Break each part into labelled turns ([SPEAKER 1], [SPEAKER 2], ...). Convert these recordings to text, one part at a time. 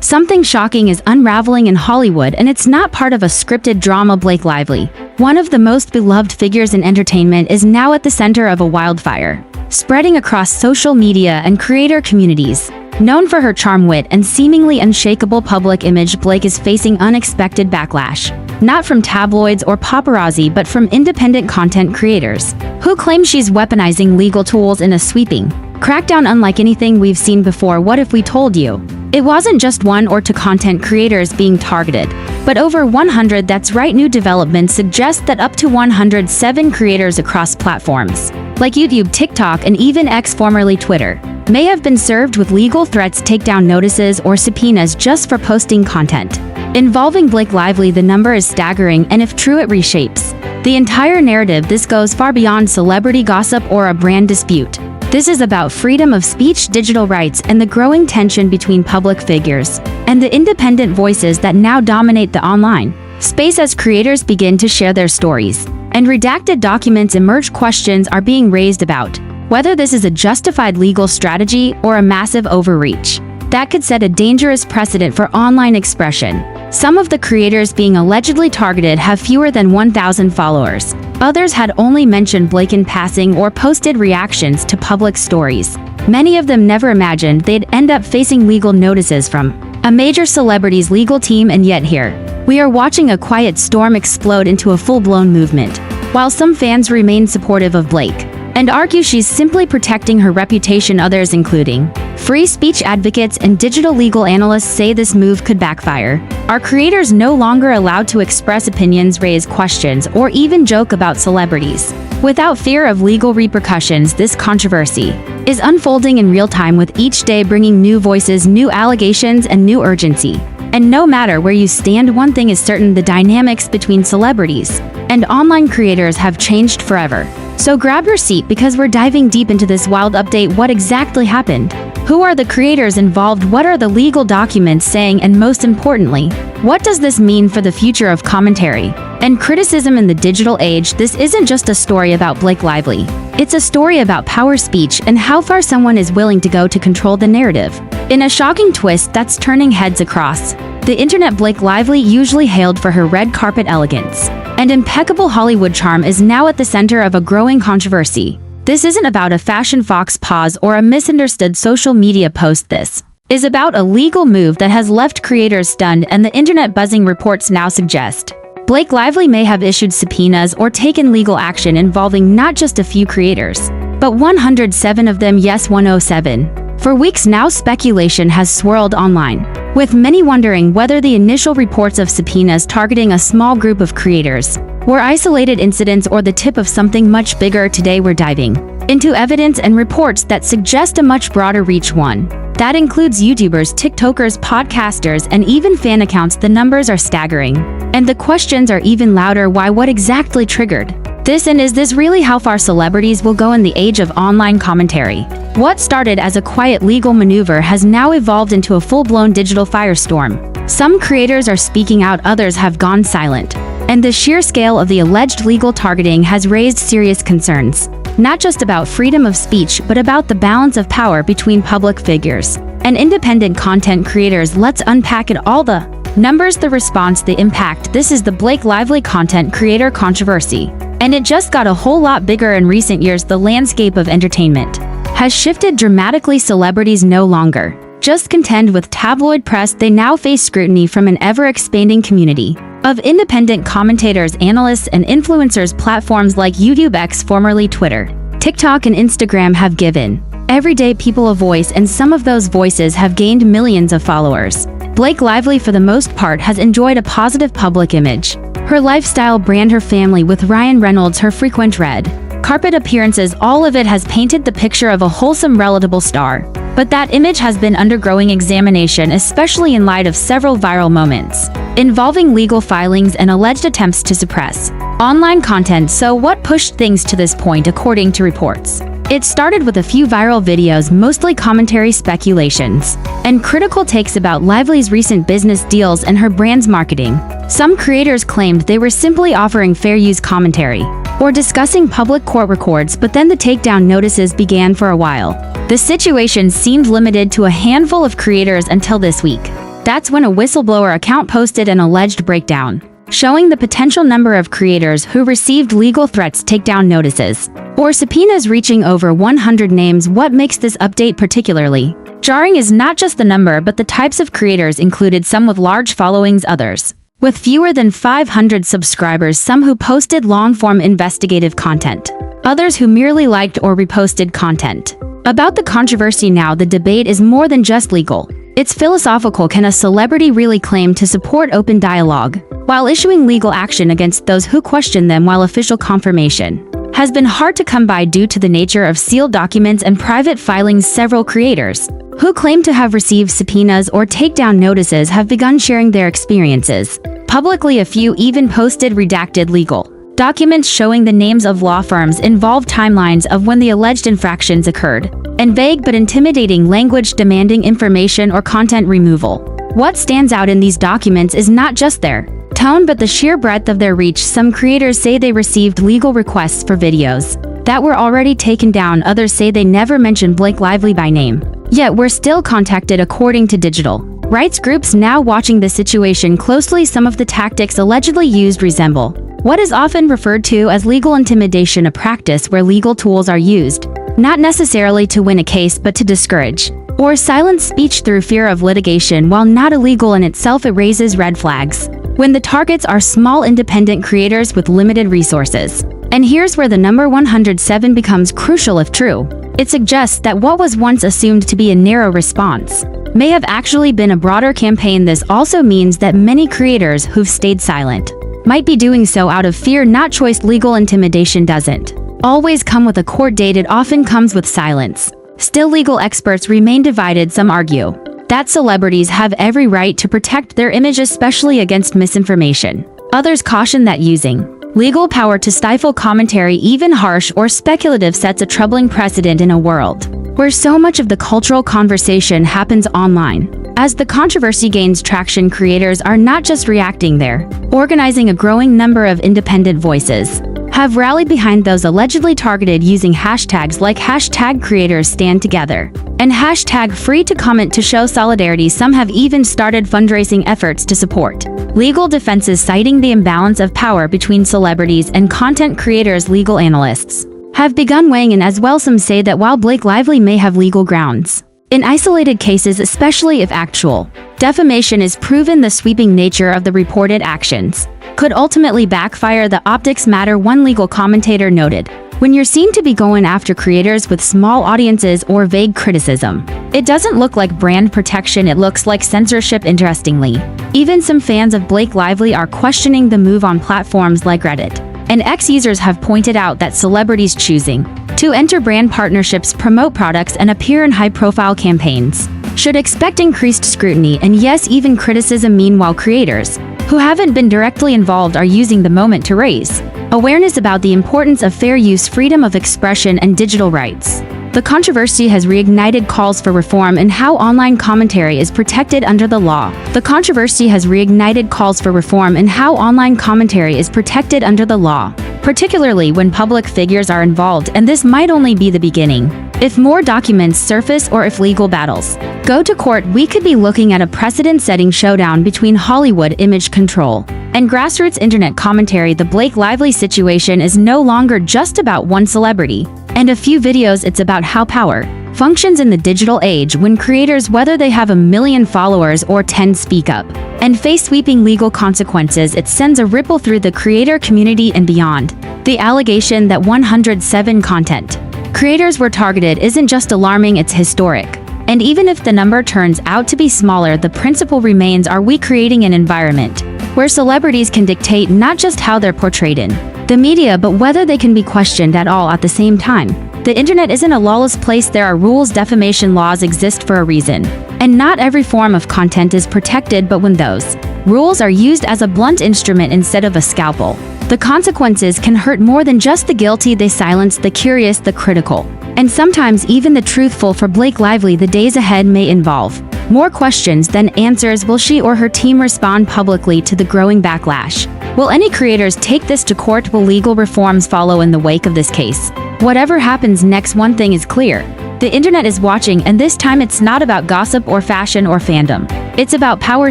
[SPEAKER 1] Something shocking is unraveling in Hollywood, and it's not part of a scripted drama. Blake Lively, one of the most beloved figures in entertainment, is now at the center of a wildfire, spreading across social media and creator communities. Known for her charm, wit, and seemingly unshakable public image, Blake is facing unexpected backlash. Not from tabloids or paparazzi, but from independent content creators, who claim she's weaponizing legal tools in a sweeping crackdown unlike anything we've seen before. What if we told you it wasn't just one or two content creators being targeted, but over 100? That's right, new developments suggest that up to 107 creators across platforms like YouTube, TikTok, and even X, formerly Twitter, may have been served with legal threats, takedown notices, or subpoenas just for posting content involving Blake Lively. The number is staggering, and if true, it reshapes the entire narrative. This goes far beyond celebrity gossip or a brand dispute. This is about freedom of speech, digital rights, and the growing tension between public figures and the independent voices that now dominate the online space. As creators begin to share their stories and redacted documents emerge, questions are being raised about whether this is a justified legal strategy or a massive overreach that could set a dangerous precedent for online expression. Some of the creators being allegedly targeted have fewer than 1,000 followers. Others had only mentioned Blake in passing or posted reactions to public stories. Many of them never imagined they'd end up facing legal notices from a major celebrity's legal team, and yet here we are watching a quiet storm explode into a full-blown movement. While some fans remain supportive of Blake and argue she's simply protecting her reputation, others, including free speech advocates and digital legal analysts, say this move could backfire. Are creators no longer allowed to express opinions, raise questions, or even joke about celebrities without fear of legal repercussions? This controversy is unfolding in real time, with each day bringing new voices, new allegations, and new urgency. And no matter where you stand, one thing is certain: the dynamics between celebrities and online creators have changed forever. So grab your seat, because we're diving deep into this wild update. What exactly happened? Who are the creators involved? What are the legal documents saying? And most importantly, what does this mean for the future of commentary and criticism in the digital age? This isn't just a story about Blake Lively. It's a story about power, speech, and how far someone is willing to go to control the narrative. In a shocking twist that's turning heads across the internet, Blake Lively, usually hailed for her red carpet elegance and impeccable Hollywood charm, is now at the center of a growing controversy. This isn't about a fashion fox pause or a misunderstood social media post. This is about a legal move that has left creators stunned and the internet buzzing. Reports now suggest Blake Lively may have issued subpoenas or taken legal action involving not just a few creators, but 107 of them. Yes, 107. For weeks now, speculation has swirled online, with many wondering whether the initial reports of subpoenas targeting a small group of creators were isolated incidents or the tip of something much bigger. Today we're diving into evidence and reports that suggest a much broader reach, one that includes YouTubers, TikTokers, podcasters, and even fan accounts. The numbers are staggering, and the questions are even louder. Why? What exactly triggered this, and is this really how far celebrities will go in the age of online commentary? What started as a quiet legal maneuver has now evolved into a full-blown digital firestorm. Some creators are speaking out, others have gone silent, and the sheer scale of the alleged legal targeting has raised serious concerns, not just about freedom of speech, but about the balance of power between public figures and independent content creators. Let's unpack it all: the numbers, the response, the impact. This is the Blake Lively content creator controversy, and it just got a whole lot bigger in recent years. The landscape of entertainment has shifted dramatically. Celebrities no longer just contend with tabloid press. They now face scrutiny from an ever-expanding community of independent commentators, analysts, and influencers. Platforms like YouTube, X, formerly Twitter, TikTok, and Instagram have given everyday people a voice, and some of those voices have gained millions of followers. Blake Lively, for the most part, has enjoyed a positive public image. Her lifestyle brand, her family with Ryan Reynolds, her frequent red carpet appearances, all of it has painted the picture of a wholesome, relatable star. But that image has been undergoing examination, especially in light of several viral moments involving legal filings and alleged attempts to suppress online content. So what pushed things to this point? According to reports, it started with a few viral videos, mostly commentary, speculations, and critical takes about Lively's recent business deals and her brand's marketing. Some creators claimed they were simply offering fair use commentary or discussing public court records, but then the takedown notices began. For a while, the situation seemed limited to a handful of creators until this week, That's when a whistleblower account posted an alleged breakdown, showing the potential number of creators who received legal threats takedown notices, or subpoenas reaching over 100 names. What makes this update particularly jarring is not just the number but the types of creators included, some with large followings, others with fewer than 500 subscribers, some who posted long-form investigative content, others who merely liked or reposted content. About the controversy now, the debate is more than just legal. It's philosophical. Can a celebrity really claim to support open dialogue while issuing legal action against those who question them? While official confirmation has been hard to come by due to the nature of sealed documents and private filings, several creators who claim to have received subpoenas or takedown notices have begun sharing their experiences publicly. A few even posted redacted legal documents showing the names of law firms involved, timelines of when the alleged infractions occurred, and vague but intimidating language demanding information or content removal. What stands out in these documents is not just their tone but the sheer breadth of their reach. Some creators say they received legal requests for videos that were already taken down. Others say they never mentioned Blake Lively by name, yet were still contacted. According to digital rights groups now watching the situation closely, some of the tactics allegedly used resemble what is often referred to as legal intimidation, a practice where legal tools are used not necessarily to win a case but to discourage or silence speech through fear of litigation. While not illegal in itself, it raises red flags when the targets are small independent creators with limited resources. And here's where the number 107 becomes crucial. If true, it suggests that what was once assumed to be a narrow response may have actually been a broader campaign. This also means that many creators who've stayed silent might be doing so out of fear, not choice. Legal intimidation doesn't always come with a court date, it often comes with silence. Still, legal experts remain divided. Some argue that celebrities have every right to protect their image, especially against misinformation. Others caution that using legal power to stifle commentary, even harsh or speculative, sets a troubling precedent in a world where so much of the cultural conversation happens online. As the controversy gains traction, creators are not just reacting, they're organizing. A growing number of independent voices have rallied behind those allegedly targeted, using hashtags like #CreatorsStandTogether and #FreeToComment to show solidarity. Some have even started fundraising efforts to support legal defenses, citing the imbalance of power between celebrities and content creators. Legal analysts have begun weighing in as well. Some say that while Blake Lively may have legal grounds in isolated cases, especially if actual defamation is proven, the sweeping nature of the reported actions could ultimately backfire. The optics matter, one legal commentator noted. When you're seen to be going after creators with small audiences or vague criticism, it doesn't look like brand protection, it looks like censorship. Interestingly, even some fans of Blake Lively are questioning the move on platforms like Reddit, and X users have pointed out that celebrities choosing to enter brand partnerships, promote products, and appear in high-profile campaigns should expect increased scrutiny and, yes, even criticism. Meanwhile, creators who haven't been directly involved are using the moment to raise awareness about the importance of fair use, freedom of expression, and digital rights. The controversy has reignited calls for reform in how online commentary is protected under the law. The controversy has reignited calls for reform in how online commentary is protected under the law, particularly when public figures are involved, and this might only be the beginning. If more documents surface or if legal battles go to court, we could be looking at a precedent-setting showdown between Hollywood image control and grassroots internet commentary. The Blake Lively situation is no longer just about one celebrity and a few videos, it's about how power functions in the digital age when creators, whether they have 1 million followers or 10, speak up and face sweeping legal consequences. It sends a ripple through the creator community and beyond. The allegation that 107 content creators were targeted isn't just alarming, it's historic. And even if the number turns out to be smaller, the principle remains: are we creating an environment where celebrities can dictate not just how they're portrayed in the media, but whether they can be questioned at all at the same time? The internet isn't a lawless place. There are rules. Defamation laws exist for a reason, and not every form of content is protected, but when those rules are used as a blunt instrument instead of a scalpel, the consequences can hurt more than just the guilty. They silence the curious, the critical, and sometimes even the truthful. For Blake Lively, the days ahead may involve more questions than answers. Will she or her team respond publicly to the growing backlash? Will any creators take this to court? Will legal reforms follow in the wake of this case? Whatever happens next, one thing is clear: The internet is watching, and this time it's not about gossip or fashion or fandom. It's about power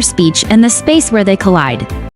[SPEAKER 1] speech and the space where they collide.